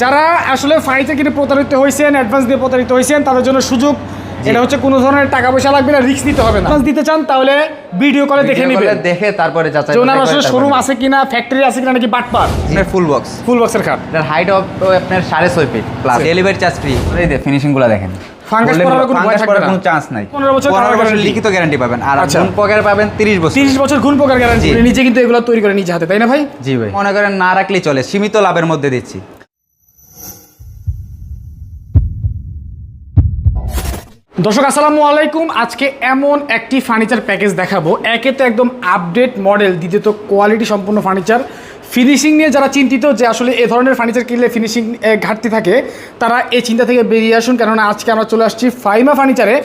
যারা আসলে ফার্নিচার কিনে প্রতারিত হয়েছেন, অ্যাডভান্স দিয়ে প্রতারিত হয়েছেন, তাদের জন্য সুযোগ। এটা হচ্ছে কোনো ধরনের টাকা পয়সা লাগবে না, রিস্ক নিতে হবে না। অ্যাডভান্স দিতে চান তাহলে ভিডিও কলে দেখে নেবেন, দেখে তারপরে যাচাই যে ওনার আসলে শোরুম আছে কিনা, ফ্যাক্টরি আছে কিনা, নাকি বাটপার। ফুল বক্সের খাট, এটার হাইট আপনার 6.5 fit plus delivery charge free. এই যে ফিনিশিং গুলো দেখেন, ফাঙ্গাস পড়ার কোনো ভয় থাকবে না, কোনো চান্স নাই। 15 বছর লিখিত গ্যারান্টি পাবেন, আর গুণ পোকার পাবেন 30 বছর। 30 বছর গুণ পোকার গ্যারান্টি। নিজে কিন্তু এগুলো তৈরি করে নিজে হাতে, তাই না ভাই? জি ভাই, মনে করেন না রাখলেই চলে, সীমিত লাভের মধ্যে দিচ্ছি। দর্শক আসসালামু আলাইকুম। আজকে এমন একটি ফার্নিচার প্যাকেজ দেখাবো, একে তো একদম আপডেট মডেল, দ্বিতীয়ত কোয়ালিটি সম্পূর্ণ ফার্নিচার। ফিনিশিং নিয়ে যারা চিন্তিত যে আসলে এ ধরনের ফার্নিচার কিনলে ফিনিশিং ঘাটতি থাকে, তারা এই চিন্তা থেকে বেরিয়ে আসুন, কেননা আজকে আমরা চলে আসছি ফাইমা ফার্নিচারে।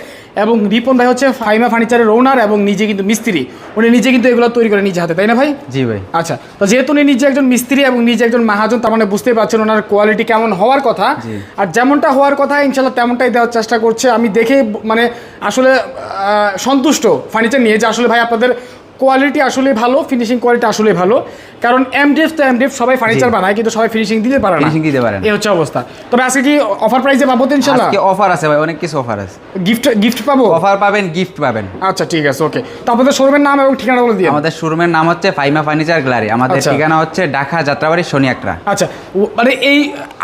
এবং রিপন ভাই হচ্ছে ফাইমা ফার্নিচারের ওনার এবং নিজে কিন্তু মিস্ত্রি। উনি নিজে কিন্তু এগুলো তৈরি করে নিজে হাতে, তাই না ভাই? জি ভাই। আচ্ছা, তো যেহেতু উনি নিজে একজন মিস্ত্রি এবং নিজে একজন মাহাজন, তার মানে বুঝতেই পারছেন ওনার কোয়ালিটি কেমন হওয়ার কথা। আর যেমনটা হওয়ার কথা ইনশাল্লাহ তেমনটাই দেওয়ার চেষ্টা করছে। আমি দেখে মানে আসলে সন্তুষ্ট ফার্নিচার নিয়ে, যে আসলে ভাই আপনাদের কোয়ালিটি আসলে ভালো, ফিনিশিং কোয়ালিটি আসলে ভালো। কারণ এমডিএফ তো এমডিএফ, সবাই ফার্নিচার বানায় কিন্তু সবাই ফিনিশিং দিতে পারে না, ফিনিশিং দিতে পারে না, এই হচ্ছে অবস্থা। তবে আজকে কি অফার প্রাইসে পাবো তো ইনশাআল্লাহ? আজকে অফার আছে ভাই, অনেক কিছু অফার আছে। গিফট পাবো, অফার পাবেন, গিফট পাবেন। আচ্ছা ঠিক আছে, ওকে। তো আপনাদের শোরুমের নাম এবং ঠিকানা বলে দিন। আমাদের শোরুমের নাম হচ্ছে ফাইমা ফার্নিচার গ্যালারি, আমাদের ঠিকানা হচ্ছে ঢাকা যাত্রাবাড়ি শনিয়াকড়া। আচ্ছা, মানে এই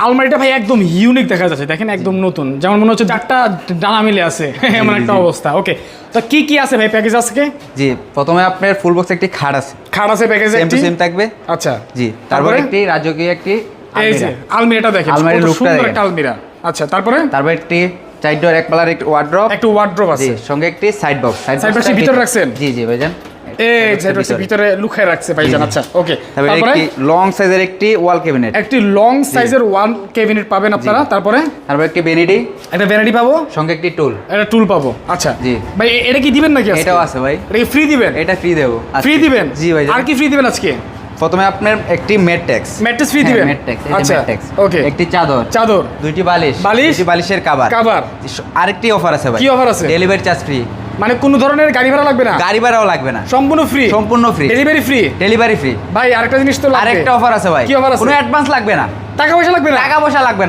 আলমারিটা ভাই একদম ইউনিক দেখা যাচ্ছে, দেখেন একদম নতুন, যেমন মনে হচ্ছে চারটা ডানা মিলে আছে এমন একটা অবস্থা। ওকে, তো কি কি আছে ভাই প্যাকেজ আজকে? জি, প্রথমে আপনার ফুল বক্স একটি খাট আছে, প্যাকেজে সেম টু সেম থাকবে। আচ্ছা জি, তারপরে একটি রাজকীয় একটি এই যে আলমিরাটা দেখেন, আলমারির লুকটা সুন্দর একটা আলমিরা। আচ্ছা, তারপরে একটি চার ডোর এক পাল্লার একটি ওয়ার্ড্রপ আছে, সঙ্গে একটি সাইড বক্স। সাইড বক্সের ভিতরে রাখছেন? জি জি ভাইজান, এই সাইড বক্সের ভিতরে লুকায় রাখছে ভাইজান। আচ্ছা ওকে, তারপরে একটি লং সাইজের একটি ওয়াল ক্যাবিনেট, একটি লং সাইজের ওয়াল ক্যাবিনেট পাবেন আপনারা। তারপরে একটি ভ্যানিটি, একটা ভ্যানিটি পাবো, সঙ্গে একটি টুল, একটা টুল পাবো। আচ্ছা জি ভাই, এটা কি দিবেন নাকি? এটাও আছে ভাই। এটা কি ফ্রি দিবেন? এটা ফ্রি দেব, ফ্রি দিবেন? জি ভাই। আর কি ফ্রি দিবেন আজকে? প্রথমে আপনার একটি ম্যাট্রেক্স ফ্রি দিবেন। আচ্ছা ওকে, একটি চাদর, দুইটি দুইটি বালিশের কভার। আরেকটি অফার আছে ভাই। কি অফার আছে? ডেলিভারি চার্জ ফ্রি, মানে কোনো ধরনের গাড়ি ভাড়া লাগবে না? গাড়ি ভাড়াও লাগবে না, সম্পূর্ণ ফ্রি। Delivery free. ভাই আরেকটা জিনিস তো লাগবে, আরেকটা অফার আছে ভাই। কি অফার আছে? কোনো অ্যাডভান্স লাগবে না, টাকা পয়সা লাগবে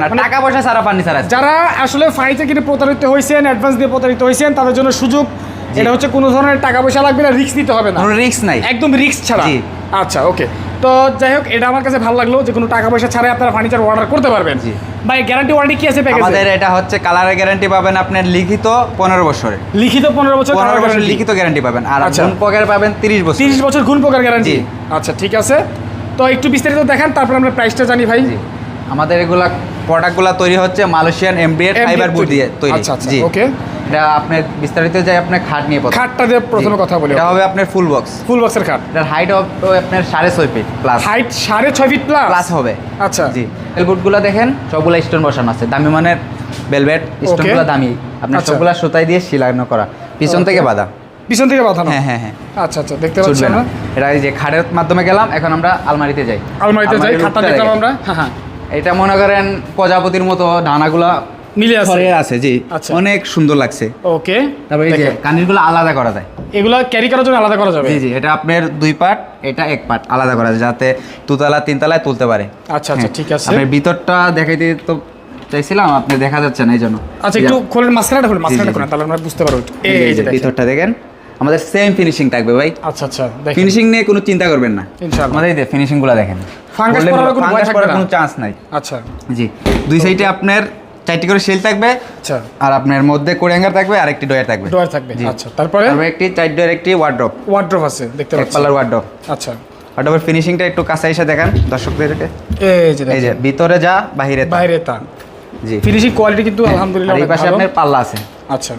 না? টাকা পয়সা সারা ফার্নিচার আছে। যারা আসলে ফার্নিচার কিনে প্রতারিত হয়েছেন, অ্যাডভান্স দিয়ে প্রতারিত হয়েছেন, তাদের জন্য সুযোগ। এটা হচ্ছে কোনো ধরনের টাকা পয়সা লাগবে না, রিস্ক নিতে হবে না, কোনো রিস্ক নাই, একদম রিস্ক ছাড়া। আচ্ছা ওকে, তো যাই হোক, এটা আমার কাছে ভালো লাগলো যে কোনো টাকা পয়সা ছাড়াই আপনারা ফার্নিচার অর্ডার করতে পারবেন। ভাই গ্যারান্টি ওয়ারেন্টি কি আছে প্যাকেজে? আমাদের এটা হচ্ছে কালারের গ্যারান্টি পাবেন আপনার লিখিত 15 বছরের, লিখিত 15 বছর লিখিত গ্যারান্টি পাবেন, আর গুণ পোকার পাবেন 30 বছর। 30 বছর গুণ পোকার গ্যারান্টি। আচ্ছা ঠিক আছে, তো একটু বিস্তারিত দেখান, তারপর আমরা প্রাইসটা জানি ভাই। আমাদের এগুলা প্রোডাক্টগুলো তৈরি হচ্ছে মালয়েশিয়ান এমডিএফ ফাইবার বোর্ড দিয়ে তৈরি। আচ্ছা জি ওকে, এটা আপনার বিস্তারিত যাই আপনার খাট নিয়ে খাটটা দিয়ে প্রথমে কথা বলি। এটা হবে আপনার ফুল বক্সের খাট। এটার হাইট আপনার 6.5 fit plus, height 6.5 fit plus হবে। আচ্ছা জি, এলবোর্ডগুলো দেখেন সবগুলা স্টোন বসানো আছে, দামি মানের ভেলভেট স্টোনগুলো দামি, আপনার সবগুলা সুতায় দিয়ে সেলানো করা, পিছন থেকে বাঁধা। বাঁধানো? হ্যাঁ। আচ্ছা দেখতে পাচ্ছেন না? এটা এই যে খাটের মাধ্যমে গেলাম, এখন আমরা আলমারিতে যাই। খাটটা দেখলাম আমরা। হ্যাঁ, এটা মনে করেন প্রজাপতির মতো ডানাগুলা মিলে আছে। জি, অনেক সুন্দর লাগছে। ওকে, তারপরে এই যে কানিরগুলো আলাদা করা যায়, এগুলা ক্যারি করার জন্য আলাদা করা যাবে। জি, এটা আপনার 2 পার্ট, এটা 1 পার্ট আলাদা করা যায়, যাতে 2 তলায় তুলতে পারে। আচ্ছা ঠিক আছে। আপনার ভিতরটা দেখাইতে তো চাইছিলাম, আপনি দেখা যাচ্ছে না, এই জন্য। আচ্ছা, একটু খোলেন, মাঝখানটা খোলেন, তাহলে আমরা বুঝতে পারবো। এই যে ভিতরটা দেখেন, আমাদের সেম ফিনিশিং থাকবে ভাই। আচ্ছা, ফিনিশিং নিয়ে কোনো চিন্তা করবেন না ইনশাআল্লাহ। আমাদের এই যে ফিনিশিংগুলো দেখেন, ফাঙ্গাস পড়ার কোনো ভয় থাকবে না, কোনো চান্স নাই। আচ্ছা জি, দুই সাইডে আপনার 4টি করে শেল থাকবে। আচ্ছা, আর আপনার মধ্যে কোড হ্যাঙ্গার থাকবে, আর একটি ডয়ার থাকবে। আচ্ছা, তারপরে একটি 4 ডয়ার একটি ওয়ার্ড্রপ আছে, দেখতে পাচ্ছেন, পাল্লার ওয়ার্ড্রপ। আচ্ছা, ওয়ার্ড্রপের ফিনিশিংটা একটু কাছে এসে দেখেন দর্শকদেরকে। এই যে ভিতরে যা বাইরে তা। জি, ফিনিশিং কোয়ালিটি কিন্তু আলহামদুলিল্লাহ। এই পাশে আপনার পাল্লা আছে। আচ্ছা,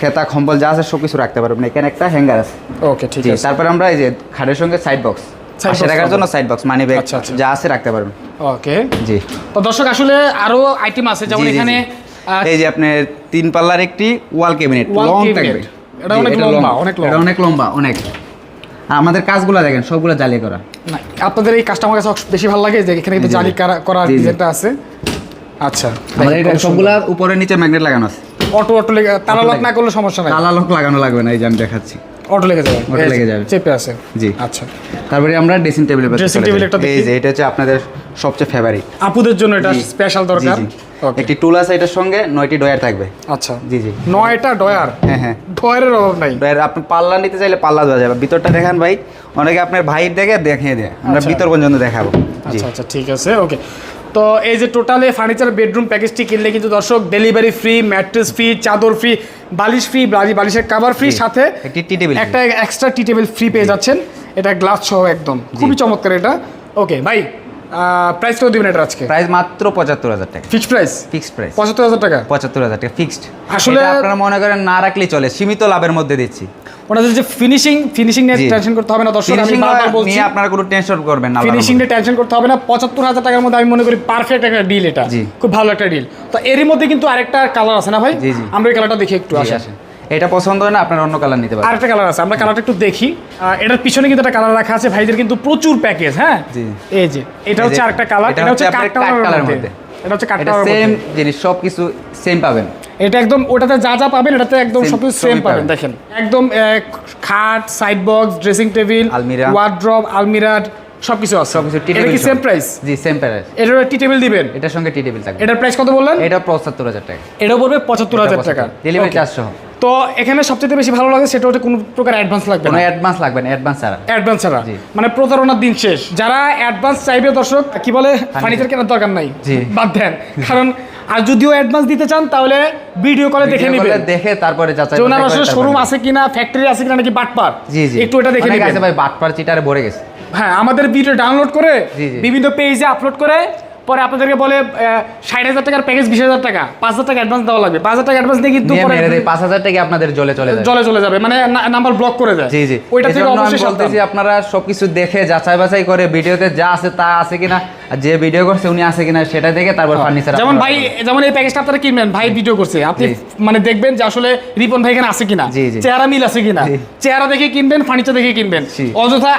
খেতা কম্বল যা আছে সবকিছু রাখতে পারবেন, এখানে একটা হ্যাঙ্গার আছে। ওকে ঠিক আছে। তারপর আমরা এই যে খাটের সঙ্গে সাইড বক্স, পাশে রাখার জন্য সাইড বক্স, মানি ব্যাগ যা আছে রাখতে পারবেন। ওকে জি, তো দর্শক আসলে আরো আইটেম আছে, যেমন এখানে এই যে আপনার 3 পাল্লার একটি ওয়াল ক্যাবিনেট, লং থাকবে। এটা অনেক লম্বা। আমাদের কাজগুলো দেখেন সবগুলো জালি করা। না, আপনাদের এই কাজটা আমার কাছে বেশি ভালো লাগে, যে এখানে কিন্তু জালি করা ডিজাইনটা আছে। আচ্ছা, আমাদের এটা সবগুলা উপরে নিচে ম্যাগনেট লাগানো আছে। অটো তালা লক না করলে সমস্যা নাই, তালা লক লাগানো লাগবে না, এই যে আমি দেখাচ্ছি, অটো লেগে যাবে, চেপে আছে। জি আচ্ছা, তারপরে আমরা ড্রেসিং টেবিল, এই যে এটা হচ্ছে আপনাদের সবচেয়ে ফেভারিট। আপুদের জন্য এটা স্পেশাল দরকার। একটি টুল আছে এটার সঙ্গে, 9টি ডয়ার থাকবে। আচ্ছা জি জি, 9টা ডয়ার। হ্যাঁ, ডয়ারের অভাব নাই। ডয়ার আপনি পাল্লা নিতে চাইলে পাল্লা দেওয়া যাবে। ভিতরটা দেখান ভাই, অনেকে আপনার ভাইয়ের দেখিয়ে দেয়, আমরা ভিতর পর্যন্ত দেখাবো। আচ্ছা ঠিক আছে, ওকে। তো এই যে টোটালে ফার্নিচার বেডরুম প্যাকেজটি কিনলে কিন্তু দর্শক ডেলিভারি ফ্রি, ম্যাট্রেস ফ্রি, চাদর ফ্রি, বালিশ ফ্রি, বালিশের কভার ফ্রি, সাথে একটা এক্সট্রা টি টেবিল ফ্রি পেয়ে যাচ্ছেন। এটা গ্লাস সহ একদম খুবই চমৎকার এটা। ওকে ভাই, প্রাইস কত দিবেন এটা আজকে? প্রাইস মাত্র 75,000 টাকা। Fixed price? ফিক্সড প্রাইস 75,000 টাকা। 75,000 টাকা ফিক্সড। আসলে আপনারা মনে করেন না রাখলেই চলে, সীমিত লাভের মধ্যে দিচ্ছি। ওনাদের যে ফিনিশিং নিয়ে টেনশন করতে হবে না দর্শক, আমি বারবার বলছি আপনারা কোনো টেনশন করবেন না, ফিনিশিং নিয়ে টেনশন করতে হবে না। 75,000 টাকার মধ্যে আমি মনে করি পারফেক্ট একটা ডিল, এটা খুব ভালো একটা ডিল। তো এরই মধ্যে কিন্তু আরেকটা কালার আছে না ভাই? আমরা এই কালারটা দেখি একটু। আসেন, এটা পছন্দ হয় না আপনারা অন্য কালার নিতে পারেন। আরেকটা কালার আছে, আমরা কালারটা একটু দেখি। এটার পিছনে কিন্তু একটা কালার রাখা আছে, ভাইদের কিন্তু প্রচুর প্যাকেজ। হ্যাঁ এই যে এটা হচ্ছে আরেকটা কালার, এটা হচ্ছে কালারের মধ্যে, এটা হচ্ছে কালারের মধ্যে সেম জিনিস, সবকিছু সেম পাবেন। এটা একদম ওটাতে যা যা পাবেন এটাতে একদম সবকিছু সেম পাবেন। দেখেন একদম খাট, সাইড বক্স, ড্রেসিং টেবিল, আলমিরা, ওয়ার্ড্রপ, আলমিরা সবকিছু আছে। এটা কি সেম প্রাইস? জি সেম প্রাইস। এটার টি টেবিল দিবেন? এটার সঙ্গে টি টেবিল থাকবে। এটার প্রাইস কত বললেন? এটা 75,000 টাকা। এটাও পড়বে 75,000 টাকা ডেলিভারি চার্জ সহ। তো এখানে সবচেয়ে বেশি ভালো লাগে সেটা হচ্ছে কোনো প্রকার অ্যাডভান্স লাগবে না। কোনো অ্যাডভান্স লাগবে না, অ্যাডভান্স ছাড়া মানে প্রতারণার দিন শেষ। যারা অ্যাডভান্স চাইবে দর্শক কি বলে ফার্নিচার কেনার দরকার নাই, বাদ দেন। কারণ আর যদিও অ্যাডভান্স দিতে চান তাহলে ভিডিও কলে দেখে নেবেন, দেখে তারপরে যাচাই করবেন ওনার আসলে শোরুম আছে কিনা, ফ্যাক্টরি আছে কিনা, নাকি বাটপার একটু এটা দেখে নেবেন। ভাই বাটপার চিটারে ভরে গেছে। হ্যাঁ, আমাদের ভিডিও ডাউনলোড করে বিভিন্ন পেজে আপলোড করে পরে আপনাদেরকে বলে 60,000 টাকার প্যাকেজ 20,000 টাকা, 5,000 টাকা অ্যাডভান্স দেওয়া লাগবে। 5,000 টাকা অ্যাডভান্স দিয়ে কিন্তু পরে 5,000 টাকা আপনাদের জলে চলে যাবে, মানে নাম্বার ব্লক করে দেয়। জি ওইটা থেকে অবশ্যই বলতেছি আপনারা সবকিছু দেখে যাচাই বাছাই করে ভিডিওতে যা আছে তা আছে কিনা, আর যে ভিডিও করছে উনি আছে কিনা সেটা দেখে তারপর ফার্নিচার। যেমন ভাই, যেমন এই প্যাকেজটা আপনারা কিনবেন, ভাই ভিডিও করছে, আপনি মানে দেখবেন যে আসলে রিপন ভাই এখানে আছে কিনা, চেহারা মিল আছে কিনা, চেহারা দেখে কিনবেন, ফার্নিচার দেখে কিনবেন। অযথা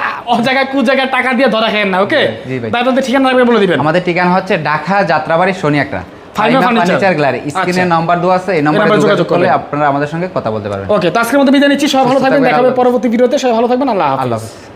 জায়গায় জায়গায় টাকা দিয়ে ধরা খেয়েন না। ওকে ভাই, আপনাদের ঠিকানা বলে দিবেন। আমাদের ঠিকানা হচ্ছে ঢাকা যাত্রাবাড়ি শনি একটা ফার্নিচার গ্যালারি, স্ক্রিনে নাম্বার দেওয়া আছে, এই নম্বরে যোগাযোগ করলে আপনারা আমাদের সঙ্গে কথা বলতে পারবেন। ওকে, তো আজকের মতো বিদায় নিচ্ছি। সবাই ভালো থাকবেন, দেখা হবে পরবর্তী ভিডিওতে। সবাই ভালো থাকবেন, আল্লাহ হাফেজ।